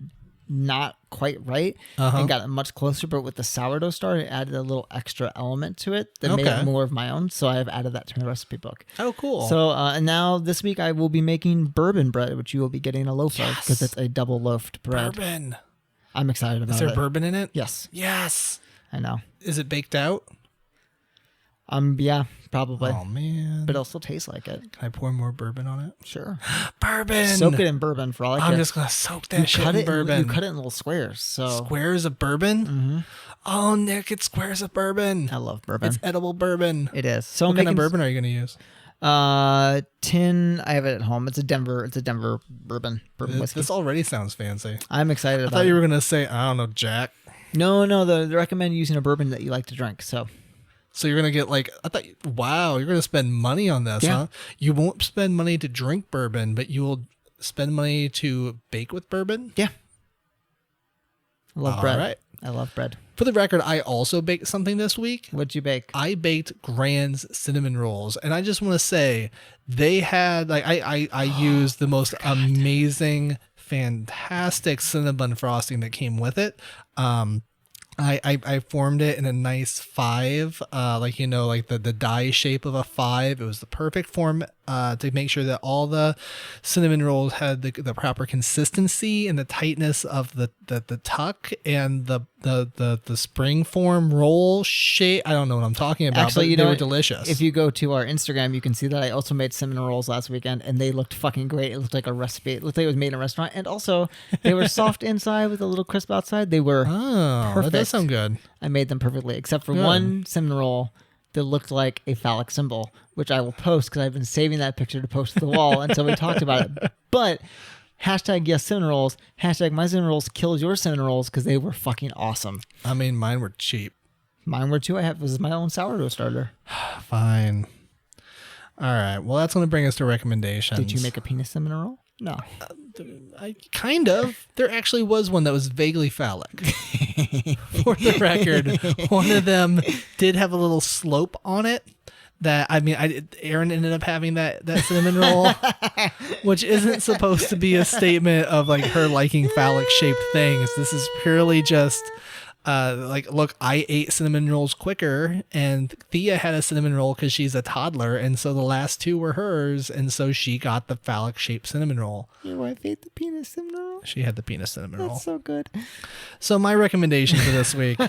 not quite right, and got it much closer. But with the sourdough starter, it added a little extra element to it that made it more of my own. So I've added that to my recipe book. Oh, cool. So and now this week I will be making bourbon bread, which you will be getting a loaf of, because it's a double loafed bread. Bourbon. I'm excited about it. Is there bourbon in it? Yes. Yes. I know. Is it baked out? Yeah, probably. Oh man. But it'll still taste like it. Can I pour more bourbon on it? Sure. Bourbon. Soak it in bourbon for all I care. I'm just gonna soak that shit in bourbon. You cut it in little squares. So squares of bourbon? Mm-hmm. Oh, Nick, it's squares of bourbon. I love bourbon. It's edible bourbon. It is. So what kind of bourbon are you gonna use? Tin. I have it at home. It's a Denver bourbon whiskey. This already sounds fancy. I'm excited about it. I thought you were gonna say, I don't know, Jack. No. They recommend using a bourbon that you like to drink. So you're going to get wow, you're going to spend money on this, huh? You won't spend money to drink bourbon, but you will spend money to bake with bourbon? Yeah. I love bread. All right. I love bread. For the record, I also baked something this week. What'd you bake? I baked Grand's cinnamon rolls, and I just want to say they had I used the most amazing, fantastic cinnamon frosting that came with it. I formed it in a nice 5, like the die shape of a 5. It was the perfect form to make sure that all the cinnamon rolls had the proper consistency and the tightness of the tuck and the spring form roll shape. I don't know what I'm talking about. Actually, but they were delicious. If you go to our Instagram, you can see that I also made cinnamon rolls last weekend, and they looked fucking great. It looked like a recipe. It looked like it was made in a restaurant, and also they were soft inside with a little crisp outside. They were perfect. That does sound good. I made them perfectly, except for one cinnamon roll that looked like a phallic symbol, which I will post because I've been saving that picture to post to the wall until we talked about it. But hashtag yes cinnamon rolls, hashtag my cinnamon rolls kills your cinnamon rolls because they were fucking awesome. I mean, mine were cheap. Mine were too. This is my own sourdough starter. Fine. All right. Well, that's going to bring us to recommendations. Did you make a penis cinnamon roll? No. Kind of. There actually was one that was vaguely phallic. For the record, one of them did have a little slope on it. That Aaron ended up having that cinnamon roll, which isn't supposed to be a statement of like her liking phallic shaped things. This is purely just look, I ate cinnamon rolls quicker, and Thea had a cinnamon roll because she's a toddler, and so the last two were hers, and so she got the phallic shaped cinnamon roll. Your wife ate the penis cinnamon roll? She had the penis cinnamon roll. That's so good. So my recommendation for this week,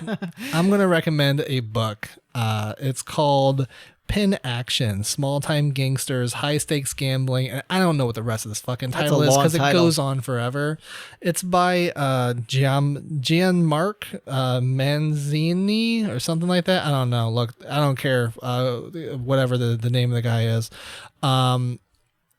I'm going to recommend a book. It's called Pin Action, Small Time Gangsters, High Stakes Gambling. And I don't know what the rest of this fucking title is because it goes on forever. It's by Gianmark Manzini or something like that. I don't know. Look, I don't care whatever the name of the guy is.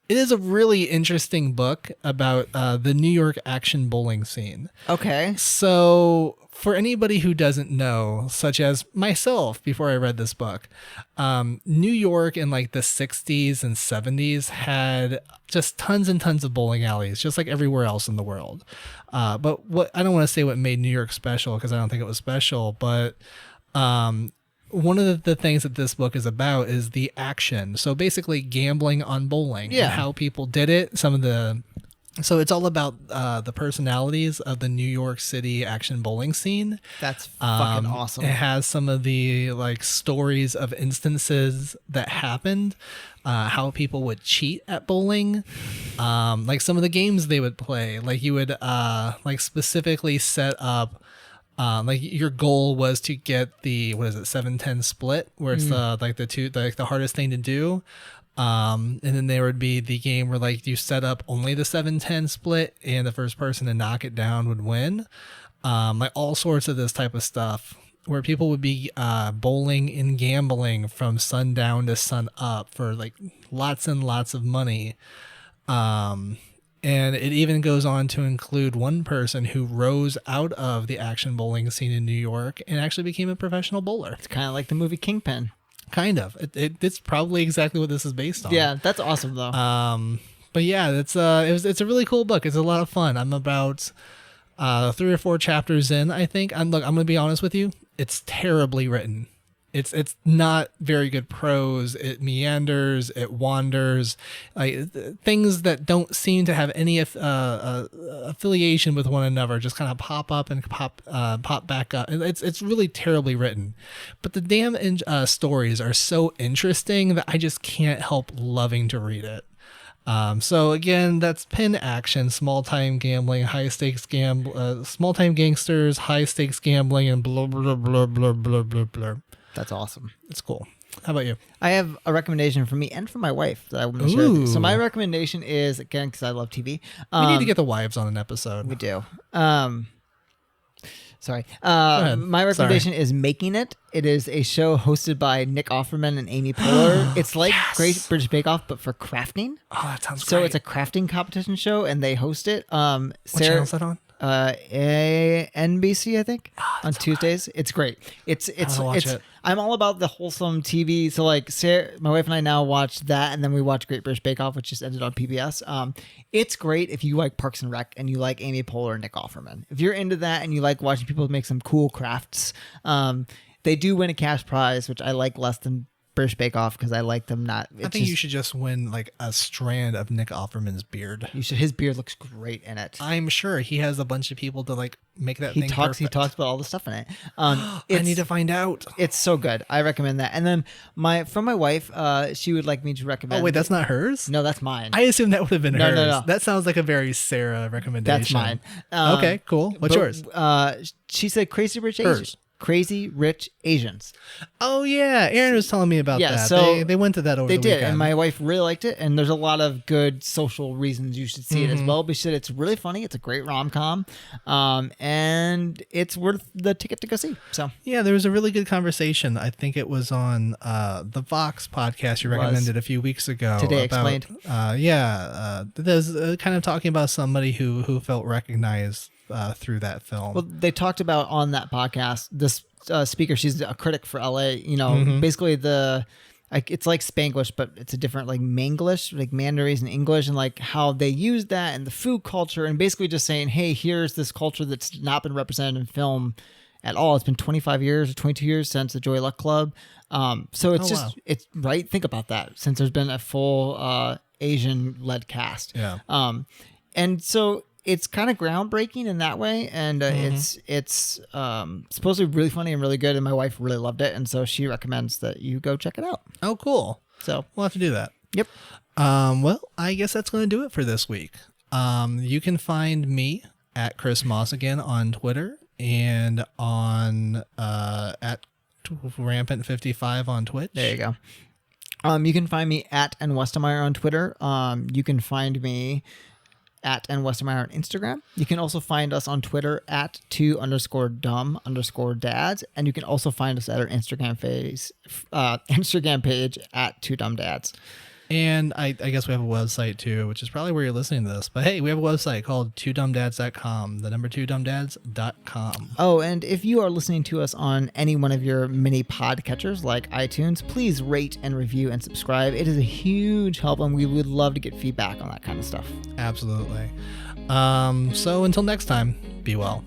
It is a really interesting book about the New York action bowling scene. Okay. So for anybody who doesn't know, such as myself before I read this book, New York in like the 60s and 70s had just tons and tons of bowling alleys, just like everywhere else in the world. But what I don't want to say what made New York special because I don't think it was special, but one of the things that this book is about is the action. So basically gambling on bowling and how people did it. So it's all about the personalities of the New York City action bowling scene. That's fucking awesome. It has some of the like stories of instances that happened, how people would cheat at bowling, like some of the games they would play. Like you would like specifically set up. Like your goal was to get the 7-10 split, where it's the hardest thing to do. And then there would be the game where like you set up only the 7-10 split, and the first person to knock it down would win. Like all sorts of this type of stuff, where people would be bowling and gambling from sundown to sun up for like lots and lots of money. And it even goes on to include one person who rose out of the action bowling scene in New York and actually became a professional bowler. It's kind of like the movie Kingpin. Kind of. It's probably exactly what this is based on. Yeah, that's awesome though. But yeah, it's a really cool book. It's a lot of fun. I'm about 3 or 4 chapters in, I think. I'm going to be honest with you. It's terribly written. It's not very good prose. It meanders, it wanders, like things that don't seem to have any affiliation with one another just kind of pop up and pop back up. It's really terribly written, but the damn stories are so interesting that I just can't help loving to read it. So again, that's Pin Action, Small Time Gambling, High Stakes Small Time Gangsters, High Stakes Gambling, and blah blah blah blah blah blah blah. That's awesome. It's cool. How about you? I have a recommendation for me and for my wife that I want to share with you. So my recommendation is, again, because I love TV. We need to get the wives on an episode. We do. Sorry. My recommendation is Making It. It is a show hosted by Nick Offerman and Amy Poehler. It's like Great British Bake Off, but for crafting. Oh, that sounds great. So it's a crafting competition show, and they host it. What channel is that on? NBC, I think, on Tuesdays. It's great. It's I'm all about the wholesome TV. So like Sarah, my wife and I now watch that, and then we watch Great British Bake Off, which just ended on PBS. It's great if you like Parks and Rec and you like Amy Poehler and Nick Offerman. If you're into that and you like watching people make some cool crafts, they do win a cash prize, which I like less than British Bake Off because I like them not. I think you should just win like a strand of Nick Offerman's beard. You should. His beard looks great in it. I'm sure he has a bunch of people to like make that thing He perfect. talks about all the stuff in it. I need to find out. It's so good. I recommend that. And then from my wife, she would like me to recommend. Oh wait, that's not hers? No, that's mine. I assume that would have been hers. No. That sounds like a very Sarah recommendation. That's mine. Okay, cool. What's yours? She said Crazy Rich Asians. Crazy Rich Asians. Oh yeah, Aaron was telling me about that. So they went to that over the weekend. weekend. And my wife really liked it. And there's a lot of good social reasons you should see it as well. Because it's really funny. It's a great rom-com, and it's worth the ticket to go see. So yeah, there was a really good conversation. I think it was on the Vox podcast you recommended a few weeks ago. Today about, Explained. There's kind of talking about somebody who felt recognized through that film. Well, they talked about on that podcast, this speaker, she's a critic for LA, basically it's like Spanglish, but it's a different like Manglish, like Mandarin and English, and like how they use that and the food culture, and basically just saying, hey, here's this culture that's not been represented in film at all. It's been 25 years or 22 years since the Joy Luck Club. So it's it's right. Think about that, since there's been a full Asian led cast. Yeah. And so it's kind of groundbreaking in that way, and it's supposed to be really funny and really good, and my wife really loved it, and so she recommends that you go check it out. Oh, cool. So we'll have to do that. Yep. Well, I guess that's going to do it for this week. You can find me at Chris Moss again on Twitter, and on at Rampant55 on Twitch. There you go. You can find me at nwestermeyer on Twitter. You can find me at nwestermeyer on Instagram. You can also find us on Twitter at 2_dumb_dads, and you can also find us at our Instagram page at 2dumbdads. And I guess we have a website too, which is probably where you're listening to this. But hey, we have a website called 2dumbdads.com, the number 2dumbdads.com. Oh, and if you are listening to us on any one of your mini podcatchers like iTunes, please rate and review and subscribe. It is a huge help, and we would love to get feedback on that kind of stuff. Absolutely. So until next time, be well.